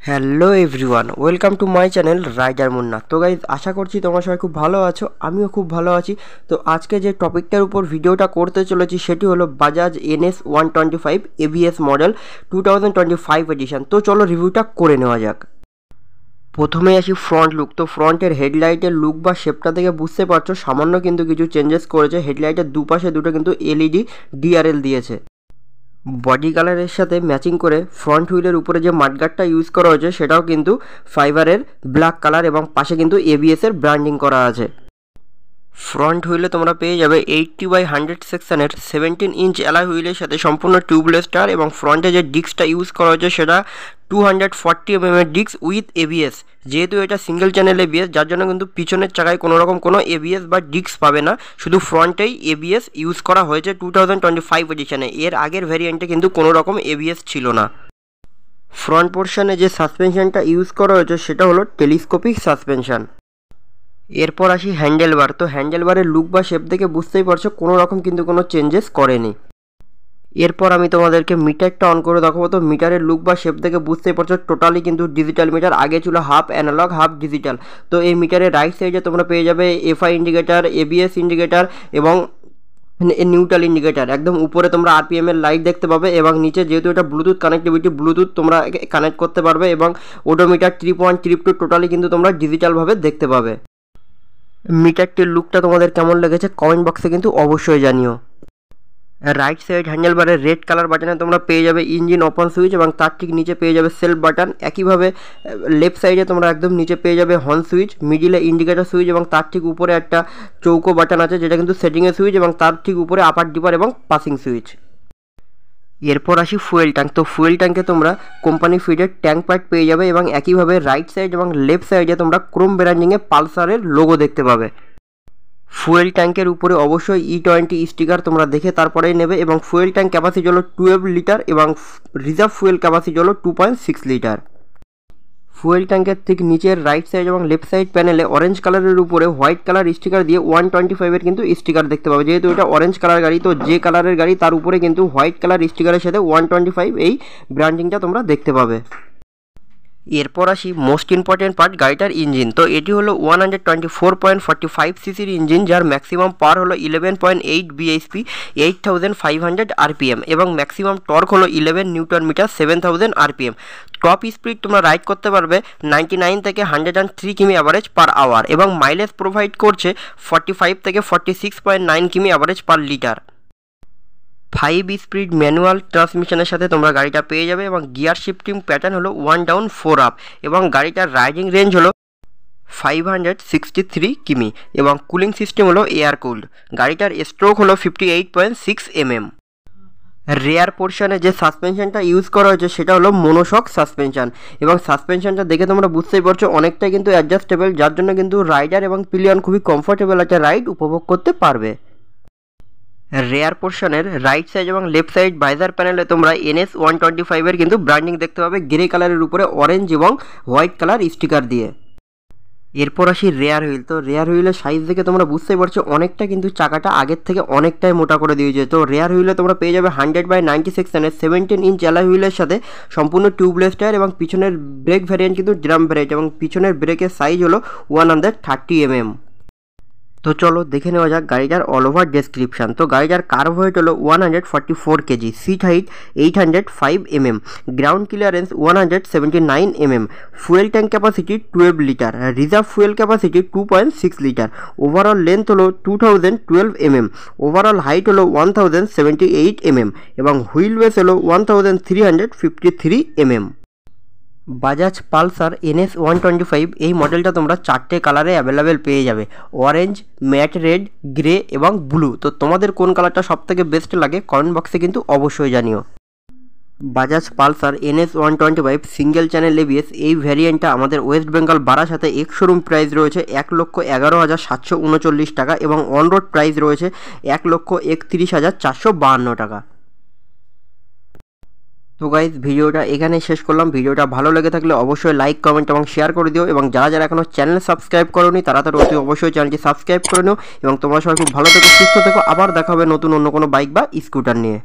Hello everyone, welcome to my channel rider Munna. তো guys, আশা করছি তোমরা সবাই খুব ভালো আছো, আমিও খুব ভালো আছি। তো আজকে যে টপিকটার উপর ভিডিওটা করতে চলেছি সেটি হলো Bajaj NS 125 ABS model 2025 edition. তো চলো রিভিউটা করে নেওয়া যাক। প্রথমে আসি ফ্রন্ট লুক। তো ফ্রন্টের হেডলাইটের লুক বা শেপটা থেকে বুঝতে পারছো সামান্য কিন্তু কিছু চেঞ্জেস করেছে। হেডলাইটের দুপাশে দুটো কিন্তু LED DRL দিয়েছে। বডি কালারের সাথে ম্যাচিং করে ফ্রন্ট হুইলের উপরে যে মাডগার্ডটা ইউজ করা হয়েছে সেটাও কিন্তু ফাইবারের ব্ল্যাক কালার এবং পাশে কিন্তু ABS এর ব্র্যান্ডিং করা আছে। ফ্রন্ট হুইলে তোমরা পেয়ে যাবে 80/100 সেকশনের 17 ইঞ্চ অ্যালয় হুইলের সাথে সম্পূর্ণ টিউবলেস টায়ার এবং ফ্রন্টে যে ডিস্কটা ইউজ করা হয়েছে সেটা 240 mm এর ডিস্ক উইথ ABS। যেহেতু এটা সিঙ্গেল চ্যানেল ABS, যার জন্য কিন্তু পিছনের চাকায় কোনো রকম কোনো ABS বা ডিস্ক পাবে না, শুধু ফ্রন্টেই ABS ইউজ করা হয়েছে 2025 এডিশনে। এর আগের ভ্যারিয়েন্টে কিন্তু কোনো রকম ABS ছিল না। ফ্রন্ট পোর্শনে যে সাসপেনশনটা ইউজ করা হয়েছে সেটা হলো টেলিস্কোপিক সাসপেনশন। এরপর আসি হ্যান্ডেলবার। তো হ্যান্ডেলবারের লুক বা শেপ দেখে বুঝতেই পারছো কোনো রকম কিন্তু কোনো চেঞ্জেস করেনি। এরপর আমি তোমাদেরকে মিটারটা অন করে দেখাবো। তো মিটারের লুক বা শেপ দেখে বুঝতেই পারছো টোটালি কিন্তু ডিজিটাল মিটার। আগে ছিল হাফ অ্যানালগ হাফ ডিজিটাল। তো এই মিটারের রাইট সাইডে তোমরা পেয়ে যাবে FI ইন্ডিকেটার, ABS ইন্ডিকেটার এবং নিউট্রাল ইন্ডিকেটার। একদম উপরে তোমরা RPM এর লাইট দেখতে পাবে এবং নিচে যেহেতু এটা ব্লুটুথ কানেক্টিভিটি, ব্লুটুথ তোমরা কানেক্ট করতে পারবে এবং ওডোমিটার ট্রিপ 1 ট্রিপ 2 টোটালি কিন্তু তোমরা ডিজিটালভাবে দেখতে পাবে। মিটারটির লুকটা তোমাদের কেমন লেগেছে কমেন্ট বক্সে কিন্তু অবশ্যই জানিও। রাইট সাইড হ্যান্ডেলবারের রেড কালার বাটনে তোমরা পেয়ে যাবে ইঞ্জিন ওপেন সুইচ এবং তার ঠিক নিচে পেয়ে যাবে সেলফ বাটন। একইভাবে লেফট সাইডে তোমরা একদম নিচে পেয়ে যাবে হর্ন সুইচ, মিডিলে ইন্ডিকেটর সুইচ এবং তার ঠিক উপরে একটা চৌকো বাটন আছে যেটা কিন্তু সেটিংয়ের সুইচ এবং তার ঠিক উপরে আপার ডিপার এবং পাসিং সুইচ। এরপর আসি ফুয়েল ট্যাঙ্ক। তো ফুয়েল ট্যাঙ্কে তোমরা কোম্পানি ফিডের ট্যাঙ্ক পার্ট পেয়ে যাবে এবং একইভাবে রাইট সাইড এবং লেফট সাইডে তোমরা ক্রোম ব্র্যান্ডিংয়ে পালসারের লোগো দেখতে পাবে। ফুয়েল ট্যাঙ্কের উপরে অবশ্যই E20 স্টিকার তোমরা দেখে তারপরেই নেবে এবং ফুয়েল ট্যাঙ্ক ক্যাপাসিটি হলো 12 লিটার এবং রিজার্ভ ফুয়েল ক্যাপাসিটি হলো 2.6 লিটার। ফুয়েল ট্যাঙ্কের ঠিক নিচের রাইট সাইড এবং লেফট সাইড প্যানেলে অরেঞ্জ কালারের উপরে হোয়াইট কালার স্টিকার দিয়ে 125 এর কিন্তু স্টিকার দেখতে পাবে। যেহেতু এটা অরেঞ্জ কালার গাড়ি, তো যে কালারের গাড়ি তার উপরে কিন্তু হোয়াইট কালার স্টিকারের সাথে 125 এই ব্র্যান্ডিংটা তোমরা দেখতে পাবে। এরপর আসি মোস্ট ইম্পর্টেন্ট পার্ট, গাড়িটার ইঞ্জিন। তো এটি হলো 124.45 সিসির ইঞ্জিন, যার ম্যাক্সিমাম পাওয়ার হলো 11.8 bhp, 8500 RPM এবং ম্যাক্সিমাম টর্ক হলো 11 newton metre, 7000 RPM। Top speed তোমরা রাইড করতে পারবে 99 থেকে 103 কিমি অ্যাভারেজ পার আওয়ার এবং মাইলেজ প্রোভাইড করছে 45 থেকে 46.9 কিমি average per litre. 5 speed manual ট্রান্সমিশনের সাথে তোমরা গাড়িটা পেয়ে যাবে এবং গিয়ার শিফটিং প্যাটার্ন হলো 1 ডাউন 4 আপ এবং গাড়িটার রাইডিং রেঞ্জ হলো 563 কিমি এবং কুলিং সিস্টেম হলো এয়ার কুলড। গাড়িটার স্ট্রোক হলো 58.6 mm। রেয়ার পোর্শনে যে সাসপেনশনটা ইউজ করা হয়েছে সেটা হলো মনোশক সাসপেনশন এবং সাসপেনশনটা দেখে তোমরা বুঝতেই পারছো অনেকটাই কিন্তু অ্যাডজাস্টেবল, যার জন্য কিন্তু রাইডার এবং পিলিয়ন খুবই কমফোর্টেবল একটা রাইড উপভোগ করতে পারবে। রেয়ার পোর্শনের রাইট সাইড এবং লেফট সাইড ভাইজার প্যানেলে তোমরা NS 125 এর কিন্তু ব্র্যান্ডিং দেখতে পাবে গ্রে কালারের উপরে অরেঞ্জ এবং হোয়াইট কালার স্টিকার দিয়ে। এরপর আসি রেয়ার হুইল। তো রেয়ার হুইলের সাইজ দেখে তোমরা বুঝতেই পারছো অনেকটা কিন্তু চাকাটা আগের থেকে অনেকটাই মোটা করে দিয়েছে। তো রেয়ার হুইলে তোমরা পেয়ে যাবে 100/90 সেকশনের 17 ইঞ্চ অ্যালয় হুইলের সাথে সম্পূর্ণ টিউবলেস টায়ার এবং পিছনের ব্রেক ভ্যারিয়েন্ট কিন্তু ড্রাম ভ্যারিয়েন্ট এবং পিছনের ব্রেকের সাইজ হলো 130 mm। তো চলো দেখে নেওয়া যাক গাড়িটার অল ওভার ডেসক্রিপশান। তো গাড়িটার কার্ভ ওয়েট হলো 144 KG, seat height 805 mm, ground clearance 179 mm, fuel tank capacity 12 litre, reserve fuel capacity 2.6 litre, overall length হলো 2012 mm, ওভারঅল হাইট হলো 1078 mm এবং হুইল বেস হলো 1353 mm। বাজাজ পালসার NS 125 এই মডেলটা তোমরা 4টে কালারে অ্যাভেলেবেল পেয়ে যাবে, অরেঞ্জ, ম্যাট রেড, গ্রে এবং ব্লু। তো তোমাদের কোন কালারটা সবথেকে বেস্ট লাগে কমেন্ট বক্সে কিন্তু অবশ্যই জানিও। Bajaj Pulsar NS 125 single channel ABS এই ভ্যারিয়েন্টটা আমাদের ওয়েস্ট বেঙ্গল বারাসাতে এক্স শোরুম প্রাইস রয়েছে 1,11,739 টাকা এবং অন রোড প্রাইস রয়েছে 1,31,452 টাকা। তো গাইজ ভিডিওটা এখানে শেষ করলাম। ভিডিওটা ভালো লেগে থাকলে অবশ্যই লাইক কমেন্ট এবং শেয়ার করে দিও এবং যারা যারা এখনও চ্যানেল সাবস্ক্রাইব করোনি তারা অতি অবশ্যই চ্যানেলটি সাবস্ক্রাইব করে নিও এবং তোমরা সবাই খুব ভালো থেকো, সুস্থ থেকো। আবার দেখা হবে নতুন অন্য কোনো বাইক বা স্কুটার নিয়ে।